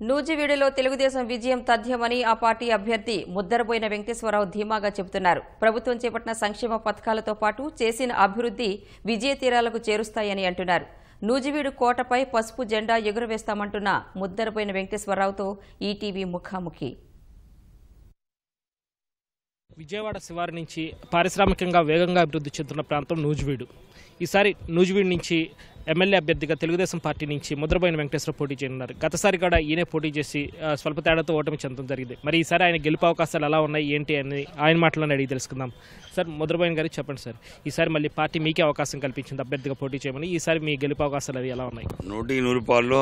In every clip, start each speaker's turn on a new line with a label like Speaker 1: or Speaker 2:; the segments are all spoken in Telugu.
Speaker 1: నూజివీడులో తెలుగుదేశం విజయం తథ్యమని ఆ పార్టీ అభ్యర్థి ముద్దరబోయిన వెంకటేశ్వరరావు ధీమాగా చెబుతున్నారు. ప్రభుత్వం చేపట్టిన సంక్షేమ పథకాలతో పాటు చేసిన అభివృద్ధి విజయ తీరాలకు చేరుస్తాయని అంటున్నారు. నూజివీడు కోటపై పసుపు జెండా ఎగురవేస్తామంటున్న ముద్దరబోయిన వెంకటేశ్వరరావుతో ఈటీవీ ముఖాముఖి.
Speaker 2: విజయవాడ శివారు నుంచి పారిశ్రామికంగా వేగంగా అభివృద్ధి చెందుతున్న ప్రాంతం నూజివీడు. ఈసారి నూజివీడు నుంచి ఎమ్మెల్యే అభ్యర్థిగా తెలుగుదేశం పార్టీ నుంచి ముద్రబోయిన వెంకటేశ్వరరావు పోటీ చేయనున్నారు. గతసారి కూడా ఈయనే పోటీ చేసి స్వల్ప తేడాతో ఓటమి చెందడం జరిగింది. మరి ఈసారి ఆయన గెలుపు అవకాశాలు ఎలా ఉన్నాయి ఏంటి అని ఆయన మాటలను అడిగి తెలుసుకుందాం. సార్, ముద్రబోయిన గారికి చెప్పండి సార్, ఈసారి మళ్ళీ పార్టీ మీకే అవకాశం కల్పించింది అభ్యర్థిగా పోటీ చేయమని. ఈసారి మీ గెలుపు అవకాశాలు అవి ఎలా ఉన్నాయి?
Speaker 3: 100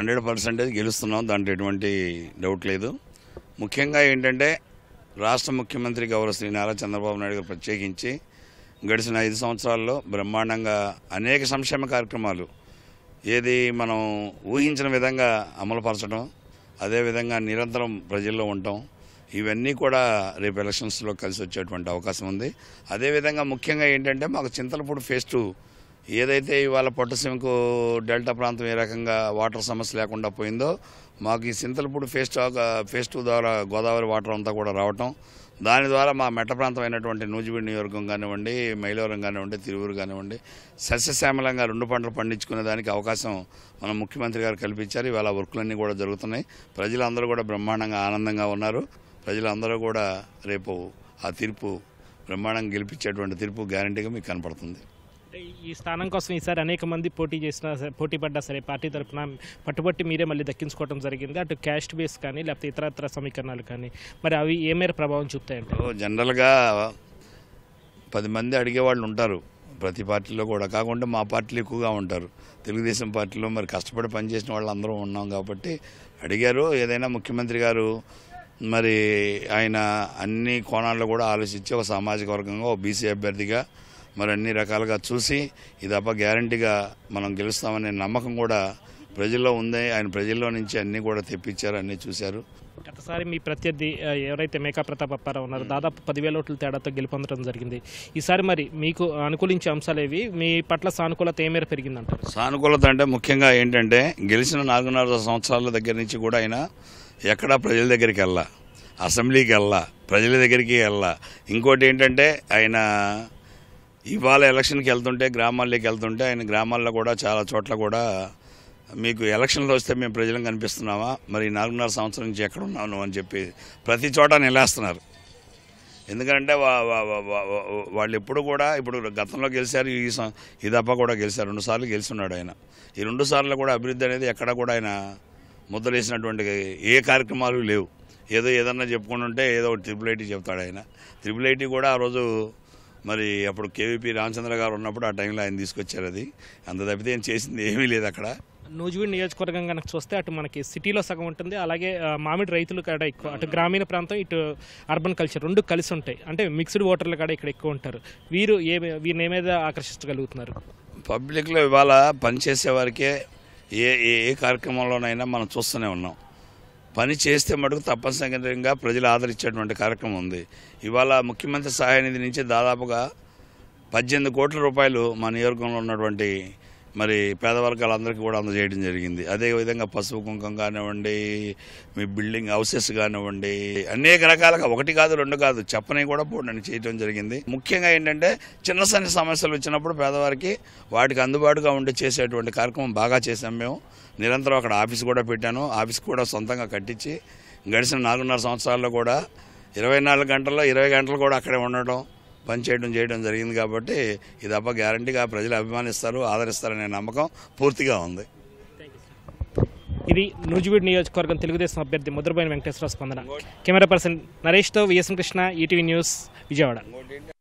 Speaker 3: 100% గెలుస్తున్నాం, దాంట్లో ఎటువంటి డౌట్ లేదు. ముఖ్యంగా ఏంటంటే రాష్ట్ర ముఖ్యమంత్రి గౌరవ శ్రీ నారా చంద్రబాబు నాయుడు గారు ప్రత్యేకించి గడిచిన 5 సంవత్సరాల్లో బ్రహ్మాండంగా అనేక సంక్షేమ కార్యక్రమాలు ఏది మనం ఊహించిన విధంగా అమలుపరచడం, అదేవిధంగా నిరంతరం ప్రజల్లో ఉండటం, ఇవన్నీ కూడా రేపు ఎలక్షన్స్లో కలిసి వచ్చేటువంటి అవకాశం ఉంది. అదేవిధంగా ముఖ్యంగా ఏంటంటే మాకు చింతలపూడి ఫేజ్ 2 ఏదైతే ఇవాళ పొట్టసీమకు డెల్టా ప్రాంతం ఏ రకంగా వాటర్ సమస్య లేకుండా పోయిందో, మాకు ఈ చింతలపూడి ఫేజ్ 2 ద్వారా గోదావరి వాటర్ అంతా కూడా రావటం, దాని ద్వారా మా మెట్ట ప్రాంతం అయినటువంటి నూజివీడు నియోజకవర్గం కానివ్వండి, మైలవరం కానివ్వండి, తిరువురు కానివ్వండి సస్యశ్యామలంగా 2 పంటలు పండించుకునే దానికి అవకాశం మన ముఖ్యమంత్రి గారు కల్పించారు. ఇవాళ వర్కులన్నీ కూడా జరుగుతున్నాయి. ప్రజలందరూ కూడా బ్రహ్మాండంగా ఆనందంగా ఉన్నారు. ప్రజలందరూ కూడా రేపు ఆ తీర్పు బ్రహ్మాండంగా గెలిపించేటువంటి తీర్పు గ్యారంటీగా మీకు కనపడుతుంది.
Speaker 2: ఈ స్థానం కోసం ఈసారి అనేక మంది పోటీ పడ్డా సరే పార్టీ తరఫున పట్టుబట్టి మీరే మళ్ళీ దక్కించుకోవడం జరిగింది. అటు క్యాస్ట్ బేస్ కానీ లేకపోతే ఇతరత్ర సమీకరణాలు కానీ, మరి అవి ఏ మేర ప్రభావం చూపుతాయంటే?
Speaker 3: జనరల్గా 10 మంది అడిగేవాళ్ళు ఉంటారు ప్రతి పార్టీలో కూడా, కాకుండా మా పార్టీలు ఎక్కువగా ఉంటారు. తెలుగుదేశం పార్టీలో మరి కష్టపడి పనిచేసిన వాళ్ళు అందరూ ఉన్నాం కాబట్టి అడిగారు. ఏదైనా ముఖ్యమంత్రి గారు మరి ఆయన అన్ని కోణాల్లో కూడా ఆలోచించి ఒక సామాజిక వర్గంగా ఒక బీసీ అభ్యర్థిగా మరి అన్ని రకాలుగా చూసి ఇదప్ప గ్యారంటీగా మనం గెలుస్తామనే నమ్మకం కూడా ప్రజల్లో ఉంది. ఆయన ప్రజల్లో నుంచి అన్నీ కూడా తెప్పించారు, అన్నీ చూశారు.
Speaker 2: గతసారి మీ ప్రత్యర్థి ఎవరైతే మేకా ప్రతాప్ అప్పారావు ఉన్నారో దాదాపు 10,000 ఓట్ల తేడాతో గెలుపొందడం జరిగింది. ఈసారి మరి మీకు అనుకూలించే అంశాలు ఏవి? మీ పట్ల సానుకూలత ఏ మేర పెరిగిందంటారు?
Speaker 3: సానుకూలత అంటే ముఖ్యంగా ఏంటంటే గెలిచిన 4.5 సంవత్సరాల దగ్గర నుంచి కూడా ఆయన ఎక్కడా ప్రజల దగ్గరికి వెళ్ళా, అసెంబ్లీకి వెళ్ళా, ప్రజల దగ్గరికి వెళ్ళా. ఇంకోటి ఏంటంటే ఆయన ఇవాళ ఎలక్షన్కి వెళ్తుంటే గ్రామాల్లోకి వెళ్తుంటే ఆయన గ్రామాల్లో కూడా చాలా చోట్ల కూడా మీకు ఎలక్షన్లో వస్తే మేము ప్రజలను కనిపిస్తున్నామా, మరి 4.5 సంవత్సరం నుంచి ఎక్కడ ఉన్నాను అని చెప్పి ప్రతి చోట నిలేస్తున్నారు. ఎందుకంటే వాళ్ళు ఎప్పుడు కూడా ఇప్పుడు గతంలో గెలిచారు, ఈ దప్ప కూడా గెలిచారు, 2 సార్లు గెలిచున్నాడు ఆయన. ఈ 2 సార్లు కూడా అభివృద్ధి అనేది ఎక్కడ కూడా ఆయన ముద్రలేసినటువంటి ఏ కార్యక్రమాలు లేవు. ఏదన్నా చెప్పుకుంటుంటే ఏదో ఒకటి ట్రిపుల్ చెప్తాడు ఆయన. ట్రిపుల్ కూడా ఆ రోజు మరి అప్పుడు కేవీపీ రామచంద్ర గారు ఉన్నప్పుడు ఆ టైంలో ఆయన తీసుకొచ్చారు. అది అంత తప్పితే ఏం చేసింది ఏమీ లేదు అక్కడ.
Speaker 2: నూజివీడు నియోజకవర్గం కనుక చూస్తే అటు మనకి సిటీలో సగం ఉంటుంది, అలాగే మామిడి రైతులు కాడ ఎక్కువ, అటు గ్రామీణ ప్రాంతం ఇటు అర్బన్ కల్చర్ 2 కలిసి ఉంటాయి. అంటే మిక్స్డ్ ఓటర్లు కాడ ఇక్కడ ఎక్కువ ఉంటారు. వీరిని ఏ మీద ఆకర్షించగలుగుతున్నారు?
Speaker 3: పబ్లిక్లో ఇవాళ పనిచేసే వారికే ఏ కార్యక్రమంలోనైనా మనం చూస్తూనే ఉన్నాం. పని చేస్తే మటుకు తప్పనిసరిగా ప్రజలు ఆదరించేటువంటి కార్యక్రమం ఉంది. ఇవాళ ముఖ్యమంత్రి సహాయ నిధి నుంచి దాదాపుగా 18 కోట్ల రూపాయలు మా నియోజకవర్గంలో ఉన్నటువంటి మరి పేదవర్గాలందరికీ కూడా అందజేయడం జరిగింది. అదేవిధంగా పసుపు కుంకం కానివ్వండి, మీ బిల్డింగ్ హౌసెస్ కానివ్వండి, అనేక రకాలుగా 1 కాదు 2 కాదు చెప్పని కూడా పోండి చేయడం జరిగింది. ముఖ్యంగా ఏంటంటే చిన్న సమస్యలు వచ్చినప్పుడు పేదవారికి వాటికి అందుబాటుగా ఉండి చేసేటువంటి కార్యక్రమం బాగా చేశాం మేము. నిరంతరం అక్కడ ఆఫీస్ కూడా పెట్టాను. ఆఫీస్ కూడా సొంతంగా కట్టించి గడిచిన 4.5 సంవత్సరాల్లో కూడా 24 గంటల్లో 20 గంటలు కూడా అక్కడే ఉండటం, చేయడం జరిగింది. కాబట్టి ఇది అబ్బా గ్యారంటీగా ప్రజలు అభిమానిస్తారు, ఆదరిస్తారనే నమ్మకం పూర్తిగా ఉంది.
Speaker 2: ఇది నూజివీడు నియోజకవర్గం తెలుగుదేశం అభ్యర్థి ముద్రబోయిన వెంకటేశ్వరరావు స్పందన. కెమెరా పర్సన్ నరేష్తో VSM Krishna, ETV news, Vijayawada.